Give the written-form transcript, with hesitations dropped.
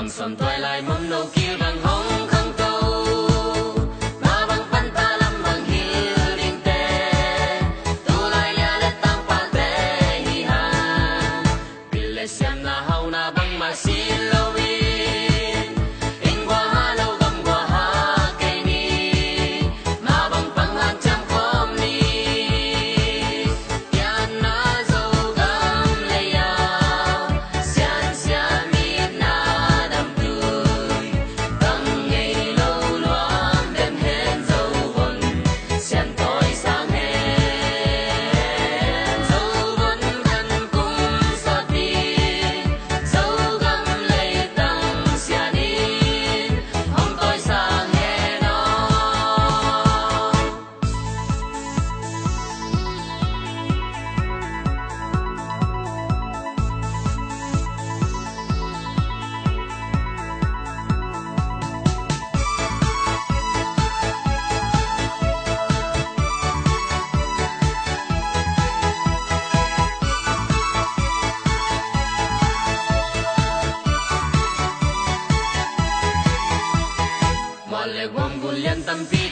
son toy lai mâm nô kia bằng hong không câu ma bằng pan ta lam bằng hiu ding te tu lai lia le tang pa te hi ha bile siam na hau na bằng ma si lo win in qua ha lo gam qua ha ke ni ma bằng pang han cham khom ni yan na zo gam le ya sian sian mi na dam tu bang ngei lo loam dem hen zo von sian toi sang hen zo von kan kum sa ti zo gam le tang sianin hong toi sang hen no Mole guam gulian tampi